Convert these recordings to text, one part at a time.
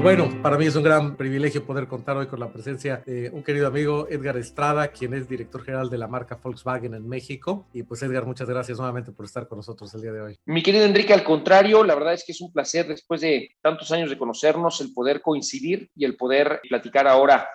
Bueno, para mí es un gran privilegio poder contar hoy con la presencia de un querido amigo, Edgar Estrada, quien es director general de la marca Volkswagen en México. Y pues Edgar, muchas gracias nuevamente por estar con nosotros el día de hoy. Mi querido Enrique, al contrario, la verdad es que es un placer después de tantos años de conocernos, el poder coincidir y el poder platicar ahora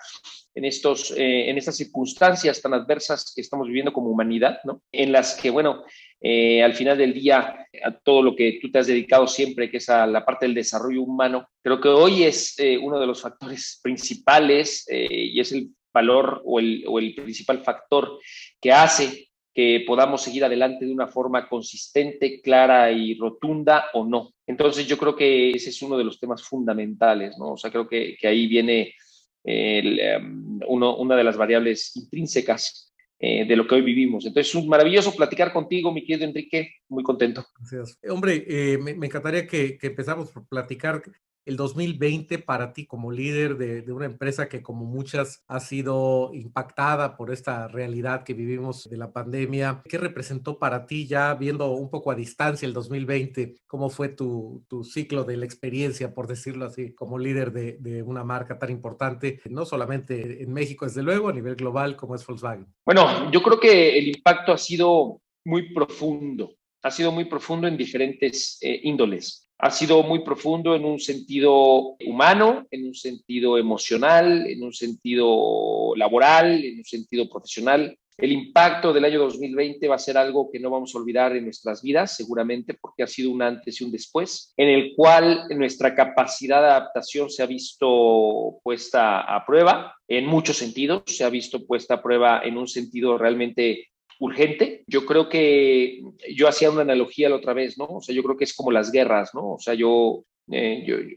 en estas circunstancias tan adversas que estamos viviendo como humanidad, ¿no? En las que, bueno, al final del día, a todo lo que tú te has dedicado siempre, que es a la parte del desarrollo humano, creo que hoy es uno de los factores principales y es el valor o el principal factor que hace que podamos seguir adelante de una forma consistente, clara y rotunda o no. Entonces yo creo que ese es uno de los temas fundamentales, ¿no? O sea, creo que ahí viene una de las variables intrínsecas de lo que hoy vivimos. Entonces, es un maravilloso platicar contigo, mi querido Enrique, muy contento. Gracias. Hombre, me encantaría que empezamos por platicar el 2020 para ti como líder de una empresa que como muchas ha sido impactada por esta realidad que vivimos de la pandemia. ¿Qué representó para ti ya viendo un poco a distancia el 2020? ¿Cómo fue tu ciclo de la experiencia, por decirlo así, como líder de una marca tan importante, no solamente en México, desde luego, a nivel global como es Volkswagen? Bueno, yo creo que el impacto ha sido muy profundo en diferentes índoles. Ha sido muy profundo en un sentido humano, en un sentido emocional, en un sentido laboral, en un sentido profesional. El impacto del año 2020 va a ser algo que no vamos a olvidar en nuestras vidas, seguramente, porque ha sido un antes y un después, en el cual nuestra capacidad de adaptación se ha visto puesta a prueba en muchos sentidos, se ha visto puesta a prueba en un sentido realmente urgente. Yo creo que yo hacía una analogía la otra vez, ¿no? O sea, yo creo que es como las guerras, ¿no? O sea,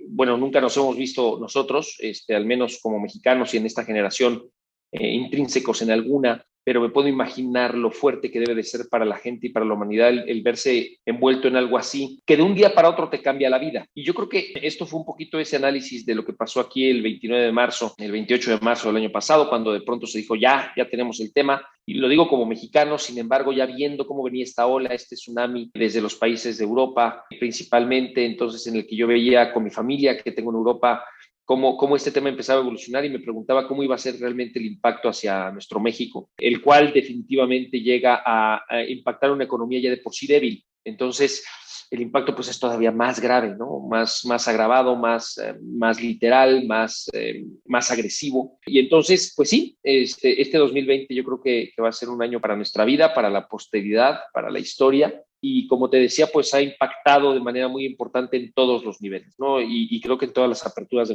bueno, nunca nos hemos visto nosotros, al menos como mexicanos y en esta generación, intrínsecos en alguna, pero me puedo imaginar lo fuerte que debe de ser para la gente y para la humanidad el verse envuelto en algo así, que de un día para otro te cambia la vida. Y yo creo que esto fue un poquito ese análisis de lo que pasó aquí el 29 de marzo, el 28 de marzo del año pasado, cuando de pronto se dijo, ya tenemos el tema. Y lo digo como mexicano, sin embargo, ya viendo cómo venía esta ola, este tsunami desde los países de Europa, principalmente, entonces en el que yo veía con mi familia que tengo en Europa, cómo este tema empezaba a evolucionar y me preguntaba cómo iba a ser realmente el impacto hacia nuestro México, el cual definitivamente llega a impactar una economía ya de por sí débil. Entonces, el impacto pues es todavía más grave, ¿no? Más agravado, más literal, más agresivo. Y entonces, pues sí, este 2020 yo creo que va a ser un año para nuestra vida, para la posteridad, para la historia. Y como te decía, pues ha impactado de manera muy importante en todos los niveles, ¿no? Y creo que en todas las aperturas de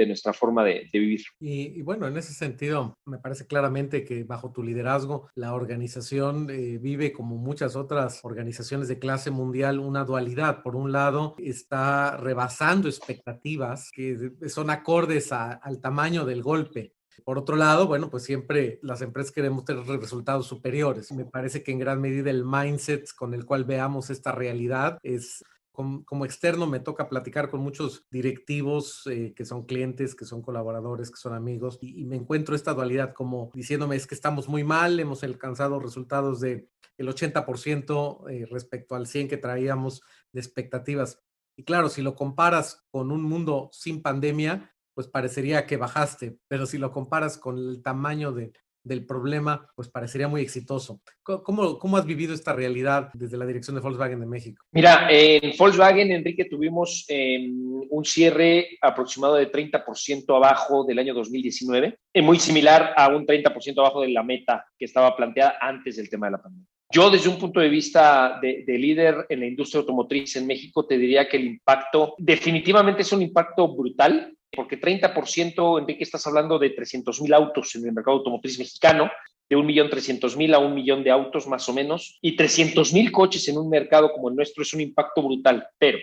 nuestra forma de vivir. Y bueno, en ese sentido, me parece claramente que bajo tu liderazgo, la organización vive, como muchas otras organizaciones de clase mundial, una dualidad. Por un lado, está rebasando expectativas que son acordes al tamaño del golpe. Por otro lado, bueno, pues siempre las empresas queremos tener resultados superiores. Me parece que en gran medida el mindset con el cual veamos esta realidad es como externo. Me toca platicar con muchos directivos que son clientes, que son colaboradores, que son amigos, y me encuentro esta dualidad como diciéndome es que estamos muy mal, hemos alcanzado resultados del 80% respecto al 100% que traíamos de expectativas. Y claro, si lo comparas con un mundo sin pandemia, pues parecería que bajaste, pero si lo comparas con el tamaño del problema, pues parecería muy exitoso. ¿Cómo has vivido esta realidad desde la dirección de Volkswagen de México? Mira, en Volkswagen, Enrique, tuvimos un cierre aproximado de 30% abajo del año 2019, muy similar a un 30% abajo de la meta que estaba planteada antes del tema de la pandemia. Yo, desde un punto de vista de líder en la industria automotriz en México, te diría que el impacto definitivamente es un impacto brutal, porque 30%, Enrique, estás hablando de 300,000 autos en el mercado automotriz mexicano, de 1.300.000 a 1 millón de autos más o menos, y 300,000 coches en un mercado como el nuestro es un impacto brutal, pero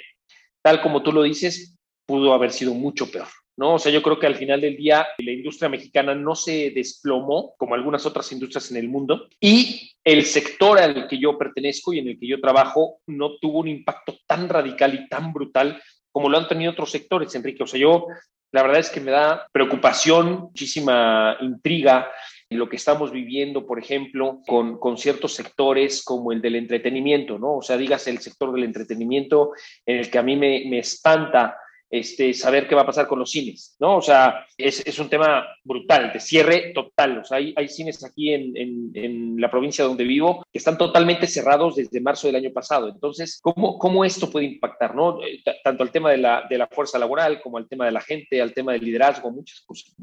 tal como tú lo dices, pudo haber sido mucho peor, ¿no? O sea, yo creo que al final del día la industria mexicana no se desplomó como algunas otras industrias en el mundo y el sector al que yo pertenezco y en el que yo trabajo no tuvo un impacto tan radical y tan brutal como lo han tenido otros sectores, Enrique. O sea, la verdad es que me da preocupación, muchísima intriga en lo que estamos viviendo, por ejemplo, con ciertos sectores como el del entretenimiento, ¿no? O sea, dígase el sector del entretenimiento en el que a mí me espanta saber qué va a pasar con los cines, ¿no? O sea, es un tema brutal, de cierre total. O sea, hay cines aquí en la provincia donde vivo que están totalmente cerrados desde marzo del año pasado. Entonces, ¿cómo esto puede impactar, ¿no? Tanto al tema de la fuerza laboral como al tema de la gente, al tema del liderazgo, muchas cosas.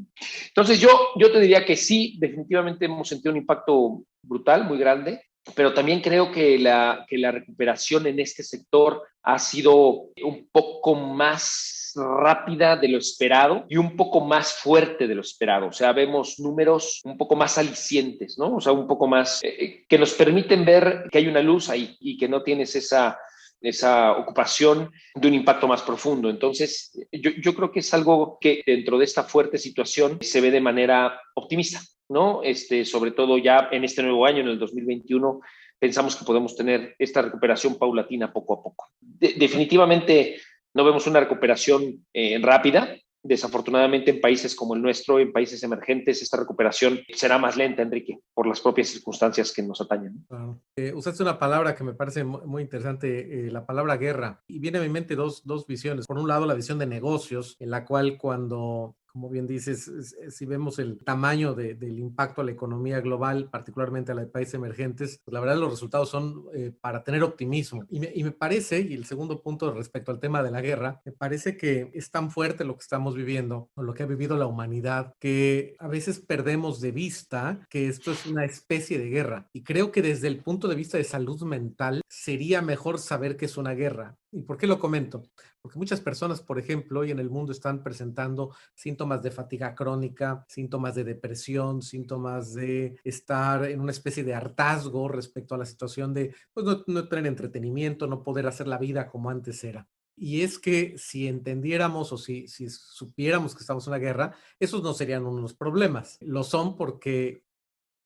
Entonces, yo te diría que sí, definitivamente hemos sentido un impacto brutal, muy grande, pero también creo que la recuperación en este sector ha sido un poco más rápida de lo esperado y un poco más fuerte de lo esperado. O sea, vemos números un poco más alicientes, ¿no? O sea, un poco más que nos permiten ver que hay una luz ahí y que no tienes esa ocupación de un impacto más profundo. Entonces, yo creo que es algo que dentro de esta fuerte situación se ve de manera optimista, ¿no? Sobre todo ya en este nuevo año, en el 2021, pensamos que podemos tener esta recuperación paulatina poco a poco. Definitivamente no vemos una recuperación rápida. Desafortunadamente en países como el nuestro, en países emergentes, esta recuperación será más lenta, Enrique, por las propias circunstancias que nos atañen. Claro. Usaste una palabra que me parece muy interesante, la palabra guerra, y viene a mi mente dos visiones. Por un lado, la visión de negocios, en la cual cuando, como bien dices, si vemos el tamaño del impacto a la economía global, particularmente a la de países emergentes, pues la verdad los resultados son para tener optimismo. Y me parece, y el segundo punto respecto al tema de la guerra, me parece que es tan fuerte lo que estamos viviendo, o lo que ha vivido la humanidad, que a veces perdemos de vista que esto es una especie de guerra. Y creo que desde el punto de vista de salud mental, sería mejor saber que es una guerra. ¿Y por qué lo comento? Porque muchas personas, por ejemplo, hoy en el mundo están presentando síntomas de fatiga crónica, síntomas de depresión, síntomas de estar en una especie de hartazgo respecto a la situación de pues, no tener entretenimiento, no poder hacer la vida como antes era. Y es que si entendiéramos o si supiéramos que estamos en una guerra, esos no serían unos problemas. Lo son porque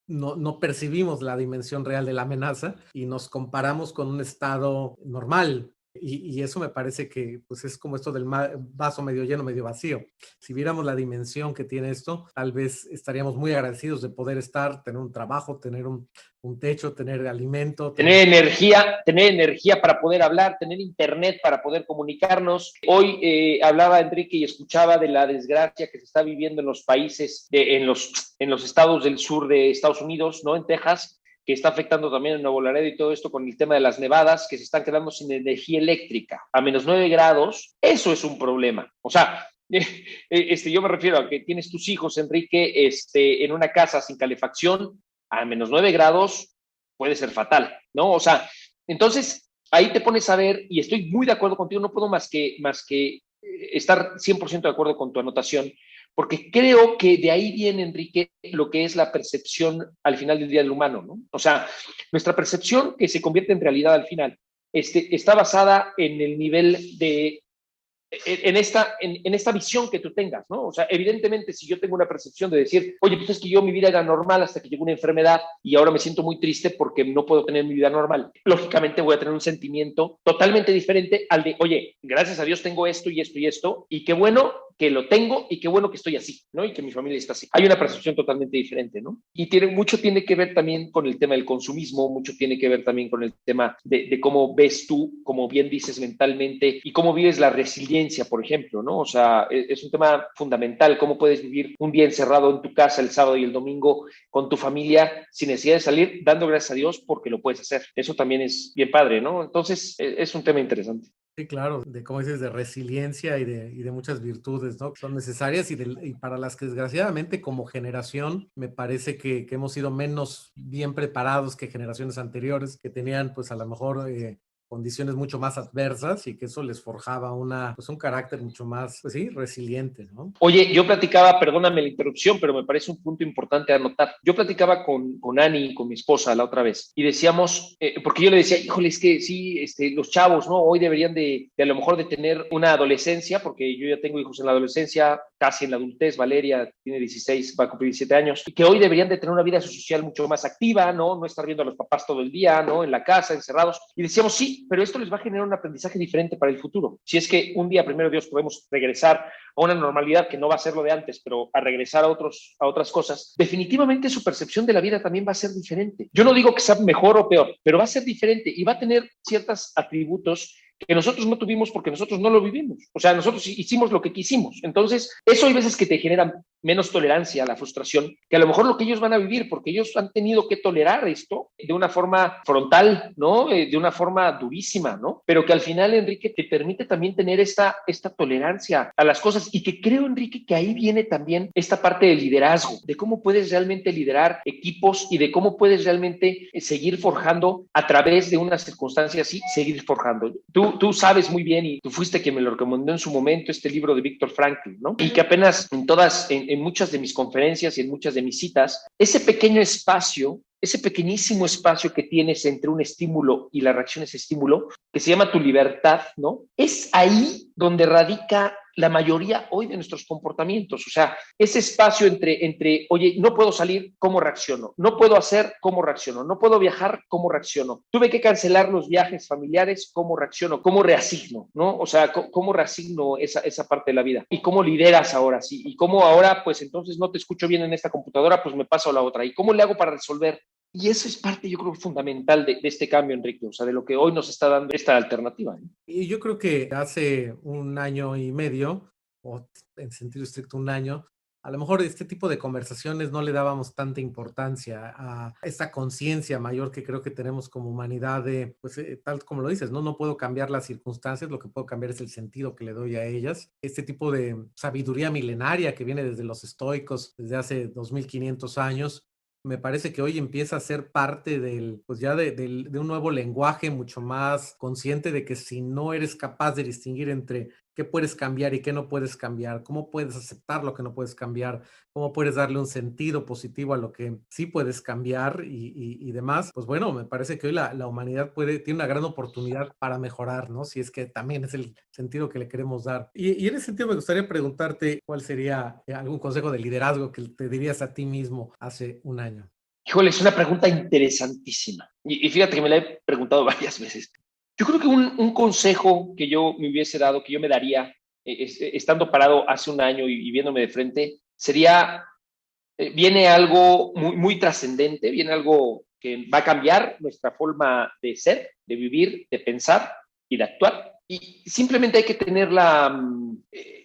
no percibimos la dimensión real de la amenaza y nos comparamos con un estado normal. Y eso me parece que pues es como esto del vaso medio lleno, medio vacío. Si viéramos la dimensión que tiene esto, tal vez estaríamos muy agradecidos de poder tener un trabajo, tener un techo, tener alimento. Tener energía para poder hablar, tener internet para poder comunicarnos. Hoy hablaba Enrique y escuchaba de la desgracia que se está viviendo en los países, en los estados del sur de Estados Unidos, ¿no? En Texas, que está afectando también en Nuevo Laredo y todo esto con el tema de las nevadas, que se están quedando sin energía eléctrica a -9 grados. Eso es un problema. O sea, yo me refiero a que tienes tus hijos, Enrique, en una casa sin calefacción a -9 grados, puede ser fatal, ¿no? O sea, entonces ahí te pones a ver, y estoy muy de acuerdo contigo, no puedo más que estar 100% de acuerdo con tu anotación, porque creo que de ahí viene, Enrique, lo que es la percepción al final del día del humano, ¿no? O sea, nuestra percepción que se convierte en realidad al final, está basada en el nivel de en esta visión que tú tengas, ¿no? O sea, evidentemente, si yo tengo una percepción de decir, oye, pues es que yo mi vida era normal hasta que llegó una enfermedad y ahora me siento muy triste porque no puedo tener mi vida normal, lógicamente voy a tener un sentimiento totalmente diferente al de, oye, gracias a Dios tengo esto y esto y esto, y qué bueno que lo tengo y qué bueno que estoy así, ¿no? Y que mi familia está así. Hay una percepción totalmente diferente, ¿no? Y mucho tiene que ver también con el tema del consumismo, mucho tiene que ver también con el tema de cómo ves tú, como bien dices, mentalmente y cómo vives la resiliencia, por ejemplo, ¿no? O sea, es un tema fundamental, cómo puedes vivir un día encerrado en tu casa el sábado y el domingo con tu familia sin necesidad de salir, dando gracias a Dios porque lo puedes hacer. Eso también es bien padre, ¿no? Entonces, es un tema interesante. Sí, claro, de como dices, de resiliencia y de muchas virtudes, ¿no? Que son necesarias y para las que desgraciadamente como generación me parece que hemos sido menos bien preparados que generaciones anteriores que tenían pues a lo mejor condiciones mucho más adversas y que eso les forjaba pues un carácter mucho más, pues sí, resiliente, ¿no? Oye, yo platicaba, perdóname la interrupción, pero me parece un punto importante a anotar. Yo platicaba con Ani, con mi esposa, la otra vez, y decíamos, porque yo le decía, híjole, es que sí, los chavos, ¿no? Hoy deberían de a lo mejor de tener una adolescencia, porque yo ya tengo hijos en la adolescencia, casi en la adultez, Valeria tiene 16, va a cumplir 17 años, y que hoy deberían de tener una vida social mucho más activa, ¿no? No estar viendo a los papás todo el día, ¿no? En la casa, encerrados. Y decíamos, sí, pero esto les va a generar un aprendizaje diferente para el futuro. Si es que un día, primero Dios, podemos regresar a una normalidad que no va a ser lo de antes, pero a regresar a otras cosas, definitivamente su percepción de la vida también va a ser diferente. Yo no digo que sea mejor o peor, pero va a ser diferente y va a tener ciertos atributos que nosotros no tuvimos porque nosotros no lo vivimos. O sea, nosotros hicimos lo que quisimos. Entonces, eso hay veces que te genera menos tolerancia a la frustración que a lo mejor lo que ellos van a vivir, porque ellos han tenido que tolerar esto de una forma frontal, ¿no? De una forma durísima, ¿no? Pero que al final, Enrique, te permite también tener esta tolerancia a las cosas y que creo, Enrique, que ahí viene también esta parte del liderazgo, de cómo puedes realmente liderar equipos y de cómo puedes realmente seguir forjando a través de una circunstancia así, seguir forjando. Tú sabes muy bien, y tú fuiste quien me lo recomendó en su momento, este libro de Víctor Frankl, ¿no? Y que apenas en muchas de mis conferencias y en muchas de mis citas, ese pequeño espacio, ese pequeñísimo espacio que tienes entre un estímulo y la reacción a ese estímulo, que se llama tu libertad, ¿no? Es ahí donde radica la mayoría hoy de nuestros comportamientos. O sea, ese espacio entre, oye, no puedo salir, ¿cómo reacciono? No puedo hacer, ¿cómo reacciono? No puedo viajar, ¿cómo reacciono? Tuve que cancelar los viajes familiares, ¿cómo reacciono? ¿Cómo reasigno? ¿No? O sea, ¿cómo reasigno esa parte de la vida? ¿Y cómo lideras ahora? ¿Sí? ¿Y cómo ahora, pues entonces no te escucho bien en esta computadora, pues me paso a la otra? ¿Y cómo le hago para resolver? Y eso es parte, yo creo, fundamental de este cambio, Enrique, o sea, de lo que hoy nos está dando esta alternativa, ¿eh? Y yo creo que hace un año y medio, o en sentido estricto un año, a lo mejor este tipo de conversaciones no le dábamos tanta importancia a esta conciencia mayor que creo que tenemos como humanidad de, pues tal como lo dices, ¿no? No puedo cambiar las circunstancias, lo que puedo cambiar es el sentido que le doy a ellas. Este tipo de sabiduría milenaria que viene desde los estoicos, desde hace 2500 años, me parece que hoy empieza a ser parte pues ya de un nuevo lenguaje mucho más consciente de que si no eres capaz de distinguir entre qué puedes cambiar y qué no puedes cambiar, cómo puedes aceptar lo que no puedes cambiar, cómo puedes darle un sentido positivo a lo que sí puedes cambiar y demás, pues bueno, me parece que hoy la humanidad tiene una gran oportunidad para mejorar, ¿no? Si es que también es el sentido que le queremos dar. Y en ese sentido me gustaría preguntarte cuál sería algún consejo de liderazgo que te dirías a ti mismo hace un año. Híjole, es una pregunta interesantísima. Y fíjate que me la he preguntado varias veces. Yo creo que un consejo que yo me hubiese dado, que yo me daría, estando parado hace un año y viéndome de frente, sería, viene algo muy, muy trascendente, viene algo que va a cambiar nuestra forma de ser, de vivir, de pensar y de actuar. Y simplemente hay que tener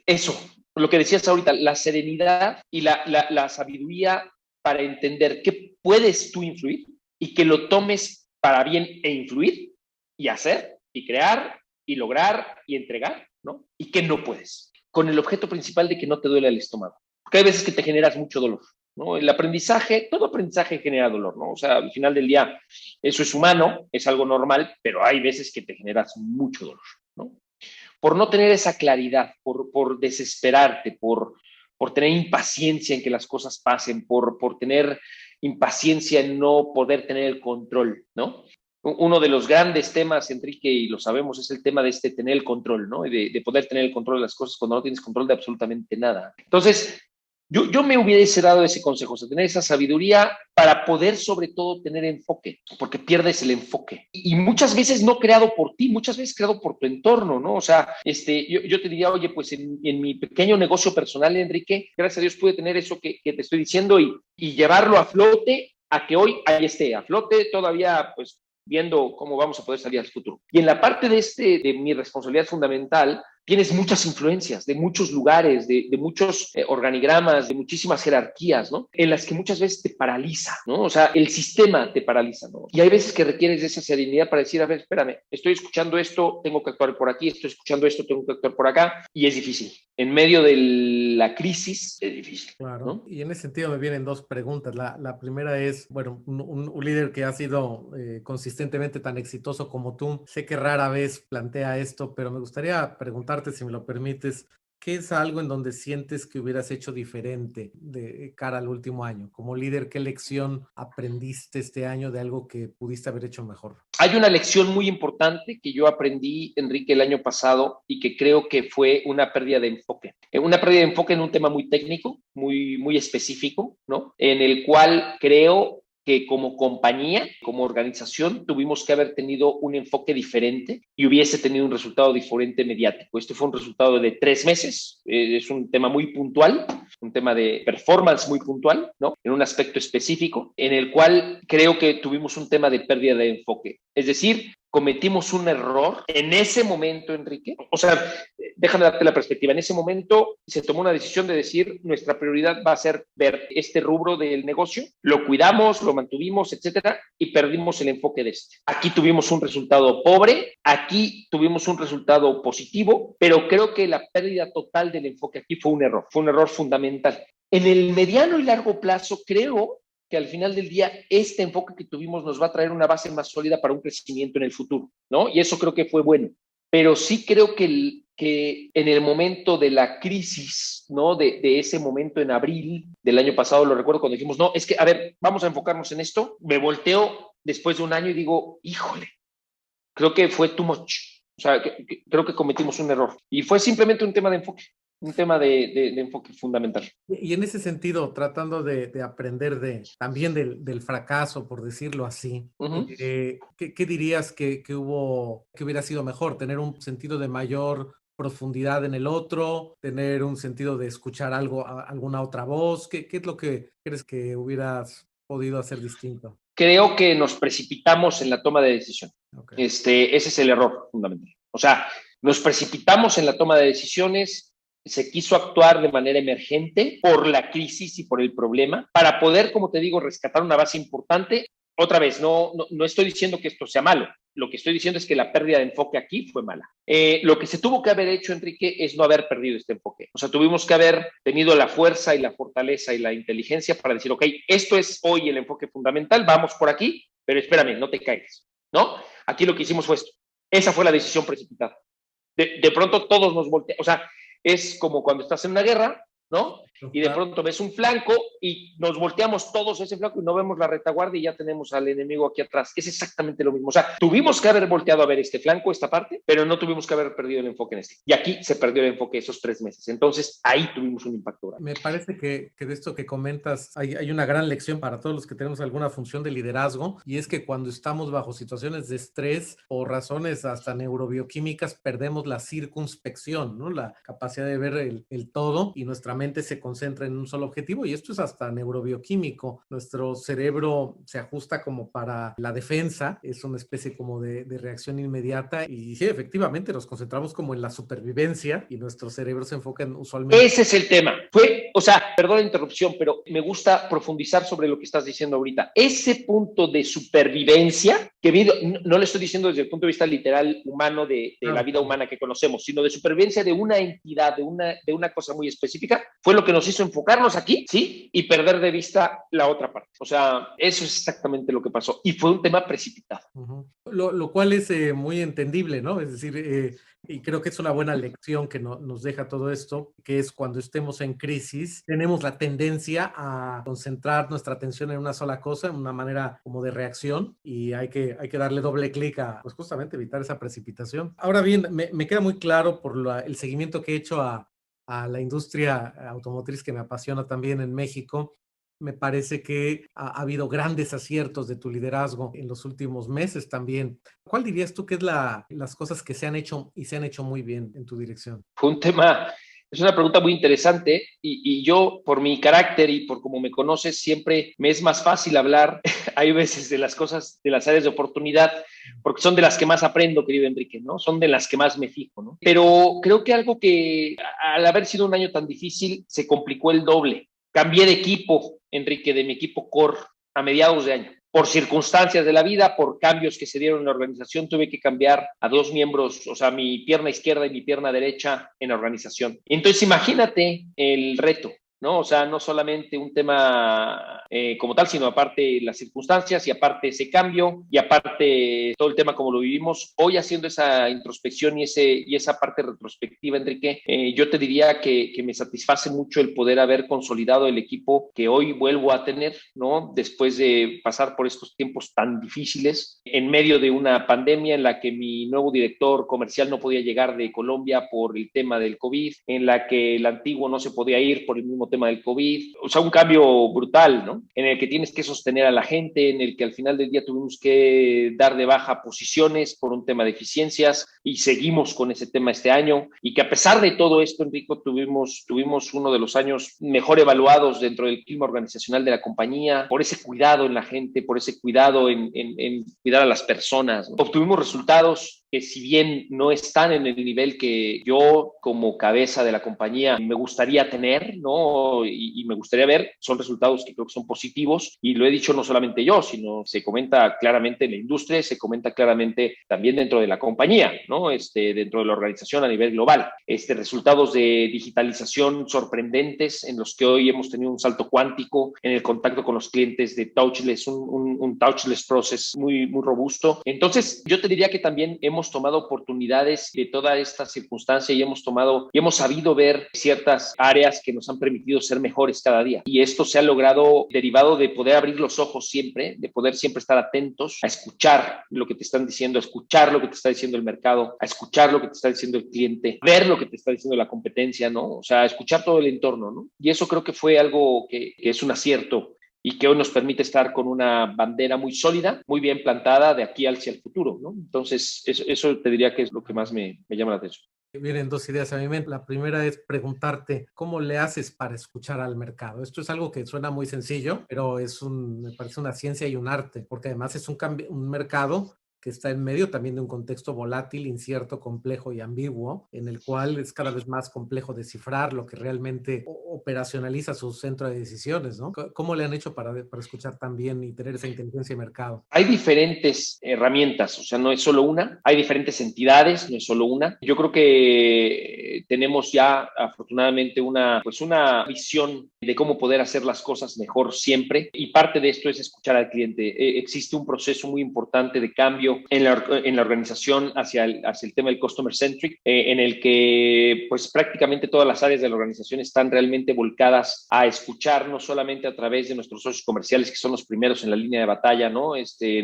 eso, lo que decías ahorita, la serenidad y la sabiduría para entender qué puedes tú influir y que lo tomes para bien e influir y hacer y crear y lograr y entregar, ¿no? Y que no puedes, con el objeto principal de que no te duele el estómago. Porque hay veces que te generas mucho dolor, ¿no? El aprendizaje, todo aprendizaje genera dolor, ¿no? O sea, al final del día, eso es humano, es algo normal, pero hay veces que te generas mucho dolor, ¿no? Por no tener esa claridad, por desesperarte, por tener impaciencia en que las cosas pasen, por tener impaciencia en no poder tener el control, ¿no? Uno de los grandes temas, Enrique, y lo sabemos, es el tema de tener el control, ¿no? De poder tener el control de las cosas cuando no tienes control de absolutamente nada. Entonces, yo me hubiese dado ese consejo, o sea, tener esa sabiduría para poder sobre todo tener enfoque, porque pierdes el enfoque. Y muchas veces no creado por ti, muchas veces creado por tu entorno, ¿no? O sea, yo te diría, oye, pues en mi pequeño negocio personal, Enrique, gracias a Dios pude tener eso que te estoy diciendo y llevarlo a flote a que hoy ahí esté, a flote todavía, pues viendo cómo vamos a poder salir al futuro. Y en la parte de mi responsabilidad fundamental, tienes muchas influencias de muchos lugares, de muchos organigramas, de muchísimas jerarquías, ¿no? En las que muchas veces te paraliza, ¿no? O sea, el sistema te paraliza, ¿no? Y hay veces que requieres de esa serenidad para decir, a ver, espérame, estoy escuchando esto, tengo que actuar por aquí, estoy escuchando esto, tengo que actuar por acá, y es difícil. En medio de la crisis es difícil, Claro. ¿no? Y en ese sentido me vienen dos preguntas. La primera es, bueno, un líder que ha sido consistentemente tan exitoso como tú, sé que rara vez plantea esto, pero me gustaría preguntarte, si me lo permites, ¿qué es algo en donde sientes que hubieras hecho diferente de cara al último año? Como líder, ¿qué lección aprendiste este año de algo que pudiste haber hecho mejor? Hay una lección muy importante que yo aprendí, Enrique, el año pasado y que creo que fue una pérdida de enfoque. Una pérdida de enfoque en un tema muy técnico, muy, muy específico, ¿no? En el cual creo que como compañía, como organización, tuvimos que haber tenido un enfoque diferente y hubiese tenido un resultado diferente mediático. Este fue un resultado de 3 meses, es un tema muy puntual, un tema de performance muy puntual, ¿no? En un aspecto específico, en el cual creo que tuvimos un tema de pérdida de enfoque. Es decir, cometimos un error en ese momento, Enrique. O sea, déjame darte la perspectiva. En ese momento se tomó una decisión de decir, nuestra prioridad va a ser ver este rubro del negocio, lo cuidamos, lo mantuvimos, etcétera, y perdimos el enfoque de este. Aquí tuvimos un resultado pobre, aquí tuvimos un resultado positivo, pero creo que la pérdida total del enfoque aquí fue un error fundamental. En el mediano y largo plazo, creo que al final del día este enfoque que tuvimos nos va a traer una base más sólida para un crecimiento en el futuro, ¿no? Y eso creo que fue bueno. Pero sí creo que en el momento de la crisis, ¿no? De ese momento en abril del año pasado, lo recuerdo cuando dijimos, no, es que, a ver, vamos a enfocarnos en esto. Me volteo después de un año y digo, híjole, creo que fue too much. O sea, creo que cometimos un error. Y fue simplemente un tema de enfoque. Un tema de enfoque fundamental. Y en ese sentido, tratando de aprender también del fracaso, por decirlo así, ¿qué dirías que hubiera sido mejor? ¿Tener un sentido de mayor profundidad en el otro? ¿Tener un sentido de escuchar alguna otra voz? ¿Qué es lo que crees que hubieras podido hacer distinto? Creo que nos precipitamos en la toma de decisión. Okay. Ese es el error fundamental. O sea, nos precipitamos en la toma de decisiones, se quiso actuar de manera emergente por la crisis y por el problema para poder, como te digo, rescatar una base importante. Otra vez, no estoy diciendo que esto sea malo. Lo que estoy diciendo es que la pérdida de enfoque aquí fue mala. Lo que se tuvo que haber hecho, Enrique, es no haber perdido este enfoque. O sea, tuvimos que haber tenido la fuerza y la fortaleza y la inteligencia para decir, ok, esto es hoy el enfoque fundamental, vamos por aquí, pero espérame, no te caigas, ¿no? Aquí lo que hicimos fue esto. Esa fue la decisión precipitada. De pronto todos nos volteamos. O sea, es como cuando estás en una guerra, ¿no? Y de pronto ves un flanco y nos volteamos todos a ese flanco y no vemos la retaguardia y ya tenemos al enemigo aquí atrás. Es exactamente lo mismo. O sea, tuvimos que haber volteado a ver este flanco, esta parte, pero no tuvimos que haber perdido el enfoque en este. Y aquí se perdió el enfoque esos 3 meses. Entonces, ahí tuvimos un impacto grande. Me parece que de esto que comentas hay una gran lección para todos los que tenemos alguna función de liderazgo, y es que cuando estamos bajo situaciones de estrés o razones hasta neurobioquímicas, perdemos la circunspección, ¿no? La capacidad de ver el todo, y nuestra mente se concentra en un solo objetivo, y esto es hasta neurobioquímico. Nuestro cerebro se ajusta como para la defensa, es una especie como de reacción inmediata, y sí, efectivamente nos concentramos como en la supervivencia y nuestro cerebro se enfoca en usualmente... Ese es el tema. O sea, perdón la interrupción, pero me gusta profundizar sobre lo que estás diciendo ahorita. Ese punto de supervivencia, que no le estoy diciendo desde el punto de vista literal humano de la vida humana que conocemos, sino de supervivencia de una entidad, de una cosa muy específica, fue lo que nos hizo enfocarnos aquí, ¿sí? Y perder de vista la otra parte. O sea, eso es exactamente lo que pasó. Y fue un tema precipitado. Lo cual es muy entendible, ¿no? Es decir, y creo que es una buena lección que nos deja todo esto, que es cuando estemos en crisis, tenemos la tendencia a concentrar nuestra atención en una sola cosa, en una manera como de reacción, y hay que darle doble clic a, pues justamente evitar esa precipitación. Ahora bien, me queda muy claro por el seguimiento que he hecho a la industria automotriz que me apasiona también en México. Me parece que ha habido grandes aciertos de tu liderazgo en los últimos meses también. ¿Cuál dirías tú que es las cosas que se han hecho y se han hecho muy bien en tu dirección? Fue un tema, es una pregunta muy interesante y yo, por mi carácter y por cómo me conoces, siempre me es más fácil hablar, hay veces, de las cosas, de las áreas de oportunidad, porque son de las que más aprendo, querido Enrique, ¿no? Son de las que más me fijo, ¿no? Pero creo que algo que, al haber sido un año tan difícil, se complicó el doble. Cambié de equipo, Enrique, de mi equipo core a mediados de año. Por circunstancias de la vida, por cambios que se dieron en la organización, tuve que cambiar a 2 miembros, o sea, mi pierna izquierda y mi pierna derecha en la organización. Entonces, imagínate el reto, ¿no? O sea, no solamente un tema como tal, sino aparte las circunstancias y aparte ese cambio y aparte todo el tema como lo vivimos. Hoy haciendo esa introspección y esa parte retrospectiva, Enrique, yo te diría que me satisface mucho el poder haber consolidado el equipo que hoy vuelvo a tener, ¿no? Después de pasar por estos tiempos tan difíciles, en medio de una pandemia en la que mi nuevo director comercial no podía llegar de Colombia por el tema del COVID, en la que el antiguo no se podía ir por el mismo tema del COVID, o sea, un cambio brutal, ¿no? En el que tienes que sostener a la gente, en el que al final del día tuvimos que dar de baja posiciones por un tema de eficiencias y seguimos con ese tema este año y que a pesar de todo esto, Enrico, tuvimos uno de los años mejor evaluados dentro del clima organizacional de la compañía por ese cuidado en la gente, por ese cuidado en cuidar a las personas, ¿no? Obtuvimos resultados que si bien no están en el nivel que yo como cabeza de la compañía me gustaría tener, ¿no? Y me gustaría ver, son resultados que creo que son positivos y lo he dicho no solamente yo, sino se comenta claramente en la industria, se comenta claramente también dentro de la compañía, ¿no? Dentro de la organización a nivel global. Resultados de digitalización sorprendentes en los que hoy hemos tenido un salto cuántico en el contacto con los clientes de touchless, un touchless process muy, muy robusto. Entonces, yo te diría que también hemos tomado oportunidades de toda esta circunstancia y hemos sabido ver ciertas áreas que nos han permitido ser mejores cada día. Y esto se ha logrado derivado de poder abrir los ojos siempre, de poder siempre estar atentos a escuchar lo que te están diciendo, a escuchar lo que te está diciendo el mercado, a escuchar lo que te está diciendo el cliente, ver lo que te está diciendo la competencia, ¿no? O sea, escuchar todo el entorno, ¿no? Y eso creo que fue algo que es un acierto y que hoy nos permite estar con una bandera muy sólida, muy bien plantada de aquí hacia el futuro, ¿no? Entonces, eso te diría que es lo que más me llama la atención. Vienen dos ideas a mi mente. La primera es preguntarte cómo le haces para escuchar al mercado. Esto es algo que suena muy sencillo, pero me parece una ciencia y un arte, porque además es un mercado que está en medio también de un contexto volátil, incierto, complejo y ambiguo, en el cual es cada vez más complejo descifrar lo que realmente operacionaliza su centro de decisiones, ¿no? ¿Cómo le han hecho para escuchar tan bien y tener esa inteligencia de mercado? Hay diferentes herramientas, o sea, no es solo una, hay diferentes entidades, no es solo una. Yo creo que tenemos ya afortunadamente una visión de cómo poder hacer las cosas mejor siempre y parte de esto es escuchar al cliente. Existe un proceso muy importante de cambio en la organización hacia el tema del customer centric, en el que pues prácticamente todas las áreas de la organización están realmente volcadas a escuchar no solamente a través de nuestros socios comerciales, que son los primeros en la línea de batalla, ¿no?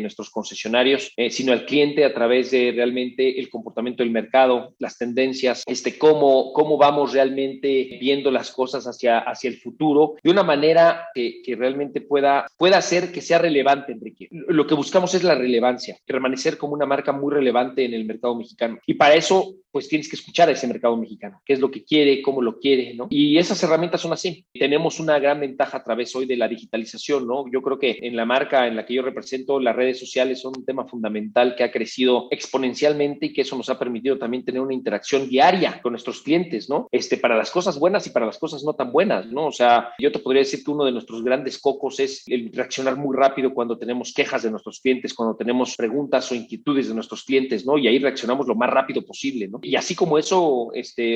Nuestros concesionarios, sino al cliente a través de realmente el comportamiento del mercado, las tendencias, cómo vamos realmente viendo las cosas hacia el futuro de una manera que realmente pueda hacer que sea relevante, Enrique. Lo que buscamos es la relevancia, permanecer como una marca muy relevante en el mercado mexicano. Y para eso, pues tienes que escuchar a ese mercado mexicano, qué es lo que quiere, cómo lo quiere, ¿no? Y esas herramientas son así. Tenemos una gran ventaja a través hoy de la digitalización, ¿no? Yo creo que en la marca en la que yo represento, las redes sociales son un tema fundamental que ha crecido exponencialmente y que eso nos ha permitido también tener una interacción diaria con nuestros clientes, ¿no? Para las cosas buenas y para las cosas no tan buenas, ¿no? O sea, yo te podría decir que uno de nuestros grandes cocos es el reaccionar muy rápido cuando tenemos quejas de nuestros clientes, cuando tenemos preguntas o inquietudes de nuestros clientes, ¿no? Y ahí reaccionamos lo más rápido posible, ¿no? Y así como eso,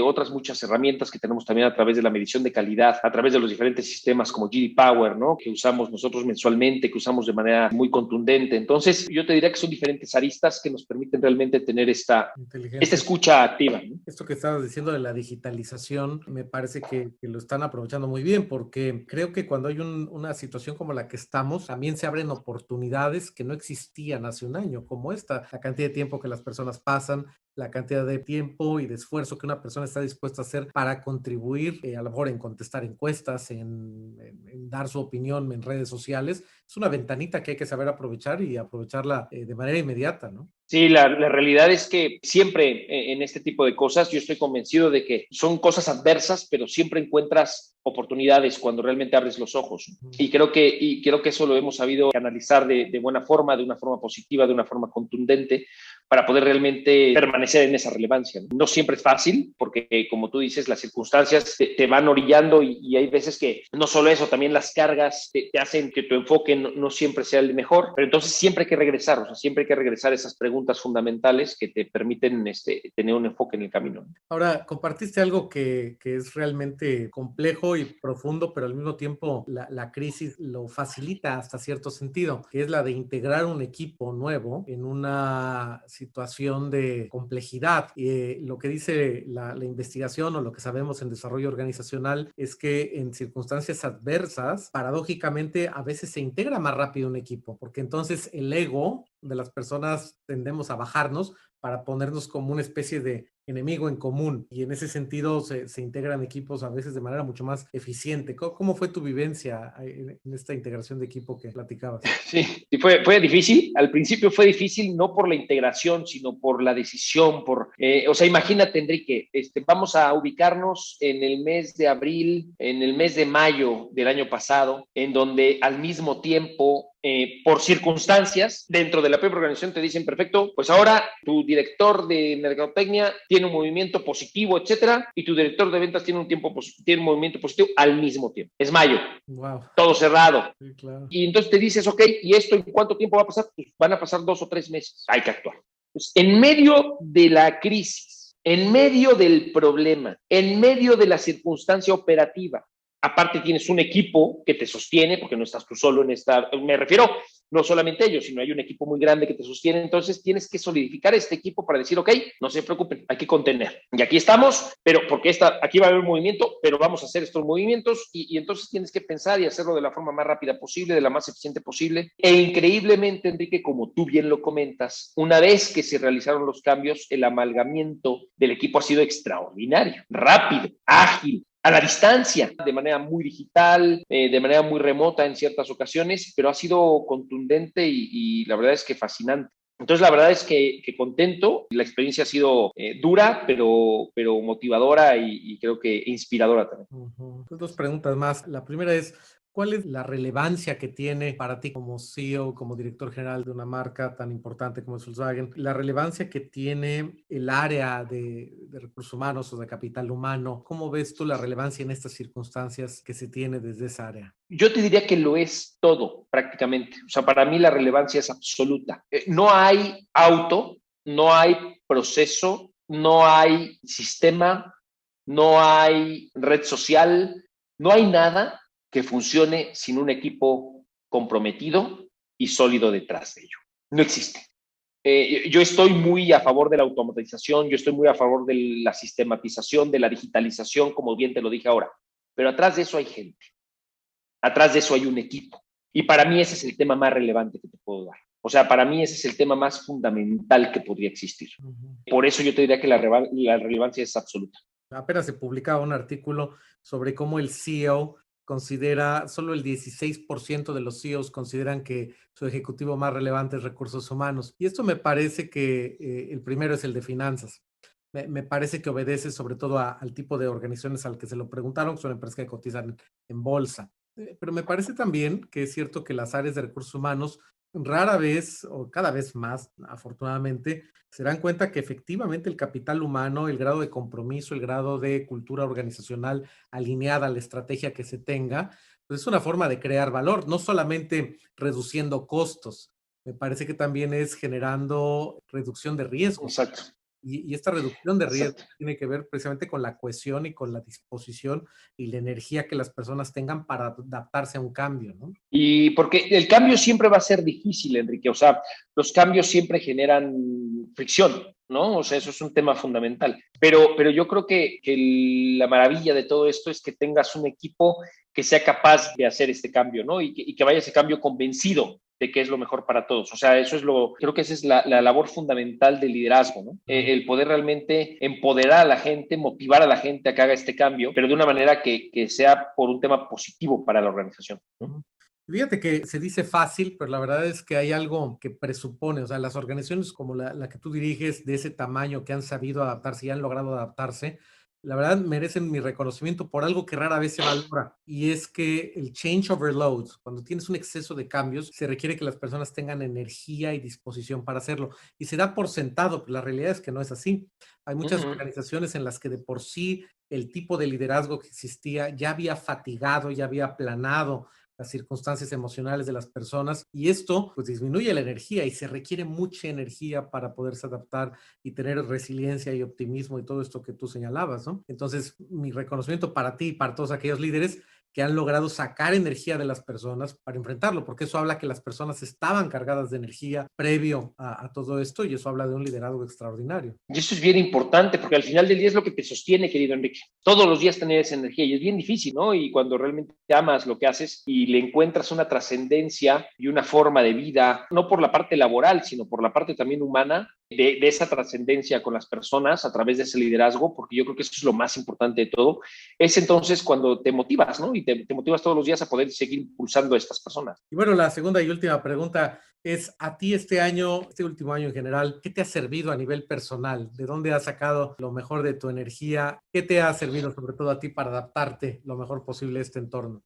otras muchas herramientas que tenemos también a través de la medición de calidad, a través de los diferentes sistemas como GD Power, ¿no? Que usamos nosotros mensualmente, que usamos de manera muy contundente. Entonces, yo te diría que son diferentes aristas que nos permiten realmente tener esta escucha activa, ¿no? Esto que estabas diciendo de la digitalización, me parece que lo están aprovechando muy bien, porque creo que cuando hay una situación como la que estamos, también se abren oportunidades que no existían hace un año, como esta, la cantidad de tiempo que las personas pasan, la cantidad de tiempo y de esfuerzo que una persona está dispuesta a hacer para contribuir, a lo mejor en contestar encuestas, en dar su opinión en redes sociales. Es una ventanita que hay que saber aprovechar y aprovecharla de manera inmediata, ¿no? Sí, la realidad es que siempre en este tipo de cosas yo estoy convencido de que son cosas adversas, pero siempre encuentras oportunidades cuando realmente abres los ojos. Y creo que eso lo hemos sabido analizar de buena forma, de una forma positiva, de una forma contundente, para poder realmente permanecer en esa relevancia. No siempre es fácil, porque como tú dices, las circunstancias te van orillando y hay veces que no solo eso, también las cargas te hacen que tu enfoque no siempre sea el mejor, pero entonces siempre hay que regresar, o sea, siempre hay que regresar a esas preguntas fundamentales que te permiten tener un enfoque en el camino. Ahora, compartiste algo que es realmente complejo y profundo, pero al mismo tiempo la crisis lo facilita hasta cierto sentido, que es la de integrar un equipo nuevo en una situación de complejidad. Lo que dice la investigación o lo que sabemos en desarrollo organizacional es que en circunstancias adversas, paradójicamente, a veces se integra más rápido un equipo, porque entonces el ego de las personas tendemos a bajarnos para ponernos como una especie de enemigo en común y en ese sentido se integran equipos a veces de manera mucho más eficiente. ¿Cómo fue tu vivencia en esta integración de equipo que platicabas? Sí, y fue difícil. Al principio fue difícil no por la integración, sino por la decisión. O sea, imagínate, Enrique, vamos a ubicarnos en el mes de abril, en el mes de mayo del año pasado, en donde al mismo tiempo por circunstancias dentro de la propia organización te dicen, perfecto, pues ahora tu director de mercadotecnia tiene un movimiento positivo, etcétera, y tu director de ventas tiene un movimiento positivo al mismo tiempo. Es mayo, Wow. todo cerrado. Sí, claro. Y entonces te dices, ok, ¿y esto en cuánto tiempo va a pasar? Pues van a pasar 2 o 3 meses. Hay que actuar. Pues en medio de la crisis, en medio del problema, en medio de la circunstancia operativa, aparte tienes un equipo que te sostiene, porque no estás tú solo en esta, me refiero no solamente ellos, sino hay un equipo muy grande que te sostiene, entonces tienes que solidificar este equipo para decir, ok, no se preocupen, hay que contener. Y aquí estamos, pero porque aquí va a haber un movimiento, pero vamos a hacer estos movimientos y entonces tienes que pensar y hacerlo de la forma más rápida posible, de la más eficiente posible. E increíblemente, Enrique, como tú bien lo comentas, una vez que se realizaron los cambios, el amalgamiento del equipo ha sido extraordinario, rápido, ágil, a la distancia, de manera muy digital, de manera muy remota en ciertas ocasiones, pero ha sido contundente y la verdad es que fascinante. Entonces, la verdad es que contento. La experiencia ha sido dura, pero motivadora y creo que inspiradora también. Pues 2 preguntas más. La primera es, ¿cuál es la relevancia que tiene para ti como CEO, como director general de una marca tan importante como es Volkswagen, la relevancia que tiene el área de recursos humanos o de capital humano? ¿Cómo ves tú la relevancia en estas circunstancias que se tiene desde esa área? Yo te diría que lo es todo prácticamente. O sea, para mí la relevancia es absoluta. No hay auto, no hay proceso, no hay sistema, no hay red social, no hay nada que funcione sin un equipo comprometido y sólido detrás de ello. No existe. Yo estoy muy a favor de la automatización, yo estoy muy a favor de la sistematización, de la digitalización, como bien te lo dije ahora, pero atrás de eso hay gente, atrás de eso hay un equipo. Y para mí ese es el tema más relevante que te puedo dar. O sea, para mí ese es el tema más fundamental que podría existir. Por eso yo te diría que la relevancia es absoluta. Apenas se publicaba un artículo sobre cómo el CEO considera, solo el 16% de los CEOs consideran que su ejecutivo más relevante es recursos humanos. Y esto me parece que el primero es el de finanzas. Me parece que obedece sobre todo al tipo de organizaciones al que se lo preguntaron, que son empresas que cotizan en bolsa. Pero me parece también que es cierto que las áreas de recursos humanos rara vez o cada vez más, afortunadamente, se dan cuenta que efectivamente el capital humano, el grado de compromiso, el grado de cultura organizacional alineada a la estrategia que se tenga, pues es una forma de crear valor, no solamente reduciendo costos, me parece que también es generando reducción de riesgos. Exacto, Y esta reducción de riesgo exacto. tiene que ver precisamente con la cohesión y con la disposición y la energía que las personas tengan para adaptarse a un cambio, ¿no? Y porque el cambio siempre va a ser difícil, Enrique. O sea, los cambios siempre generan fricción, ¿no? O sea, eso es un tema fundamental. Pero yo creo que la maravilla de todo esto es que tengas un equipo que sea capaz de hacer este cambio, ¿no? Y que vaya ese cambio convencido de que es lo mejor para todos. O sea, creo que esa es la labor fundamental del liderazgo, ¿no? El poder realmente empoderar a la gente, motivar a la gente a que haga este cambio, pero de una manera que sea por un tema positivo para la organización, ¿no? Fíjate que se dice fácil, pero la verdad es que hay algo que presupone, o sea, las organizaciones como la que tú diriges de ese tamaño que han sabido adaptarse y han logrado adaptarse, la verdad merecen mi reconocimiento por algo que rara vez se valora, y es que el change overload, cuando tienes un exceso de cambios, se requiere que las personas tengan energía y disposición para hacerlo, y se da por sentado, pero la realidad es que no es así. Hay muchas Uh-huh. organizaciones en las que de por sí el tipo de liderazgo que existía ya había fatigado, ya había aplanado las circunstancias emocionales de las personas y esto pues disminuye la energía y se requiere mucha energía para poderse adaptar y tener resiliencia y optimismo y todo esto que tú señalabas, ¿no? Entonces, mi reconocimiento para ti y para todos aquellos líderes que han logrado sacar energía de las personas para enfrentarlo, porque eso habla que las personas estaban cargadas de energía previo a todo esto y eso habla de un liderazgo extraordinario. Y eso es bien importante porque al final del día es lo que te sostiene, querido Enrique. Todos los días tener esa energía y es bien difícil, ¿no? Y cuando realmente amas lo que haces y le encuentras una trascendencia y una forma de vida, no por la parte laboral, sino por la parte también humana, de esa trascendencia con las personas a través de ese liderazgo, porque yo creo que eso es lo más importante de todo, es entonces cuando te motivas, ¿no? Y te motivas todos los días a poder seguir impulsando a estas personas. Y bueno, la segunda y última pregunta es, a ti este año, este último año en general, ¿qué te ha servido a nivel personal? ¿De dónde has sacado lo mejor de tu energía? ¿Qué te ha servido sobre todo a ti para adaptarte lo mejor posible a este entorno?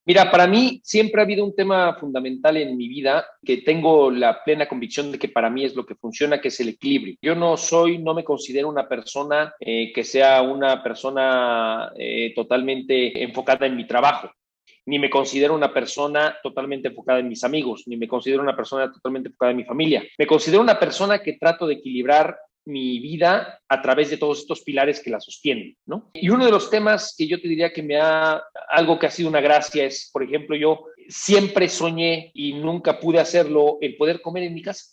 Mira, para mí siempre ha habido un tema fundamental en mi vida que tengo la plena convicción de que para mí es lo que funciona, que es el equilibrio. Yo no me considero una persona que sea una persona totalmente enfocada en mi trabajo, ni me considero una persona totalmente enfocada en mis amigos, ni me considero una persona totalmente enfocada en mi familia. Me considero una persona que trato de equilibrar mi vida a través de todos estos pilares que la sostienen, ¿no? Y uno de los temas que yo te diría que algo que ha sido una gracia es, por ejemplo, yo siempre soñé y nunca pude hacerlo, el poder comer en mi casa.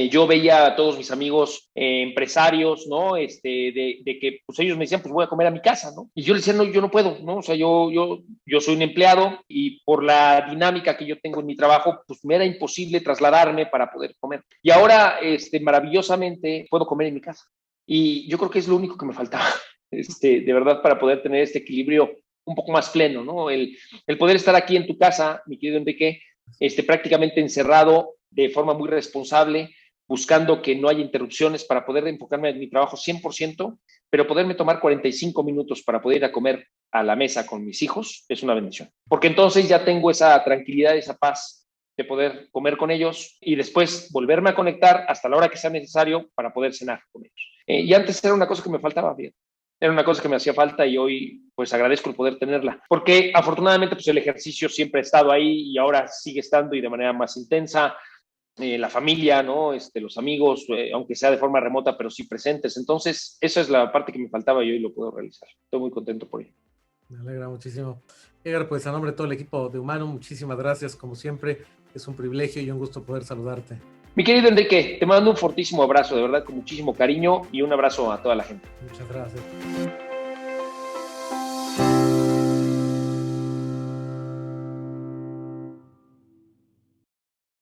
Yo veía a todos mis amigos empresarios, ¿no? De que pues ellos me decían, pues voy a comer a mi casa, ¿no? Y yo les decía, no, yo no puedo, ¿no? O sea, yo soy un empleado y por la dinámica que yo tengo en mi trabajo, pues me era imposible trasladarme para poder comer. Y ahora, maravillosamente, puedo comer en mi casa. Y yo creo que es lo único que me faltaba, de verdad, para poder tener este equilibrio un poco más pleno, ¿no? El poder estar aquí en tu casa, mi querido Enrique, prácticamente encerrado de forma muy responsable, buscando que no haya interrupciones para poder enfocarme en mi trabajo 100%, pero poderme tomar 45 minutos para poder ir a comer a la mesa con mis hijos es una bendición. Porque entonces ya tengo esa tranquilidad, esa paz de poder comer con ellos y después volverme a conectar hasta la hora que sea necesario para poder cenar con ellos. Y antes era una cosa que me faltaba bien. Era una cosa que me hacía falta y hoy pues agradezco el poder tenerla. Porque afortunadamente pues el ejercicio siempre ha estado ahí y ahora sigue estando y de manera más intensa. La familia, ¿no? Los amigos, aunque sea de forma remota, pero sí presentes. Entonces, esa es la parte que me faltaba y hoy lo puedo realizar. Estoy muy contento por ello. Me alegra muchísimo. Edgar, pues a nombre de todo el equipo de Humano, muchísimas gracias. Como siempre, es un privilegio y un gusto poder saludarte. Mi querido Enrique, te mando un fortísimo abrazo, de verdad, con muchísimo cariño y un abrazo a toda la gente. Muchas gracias.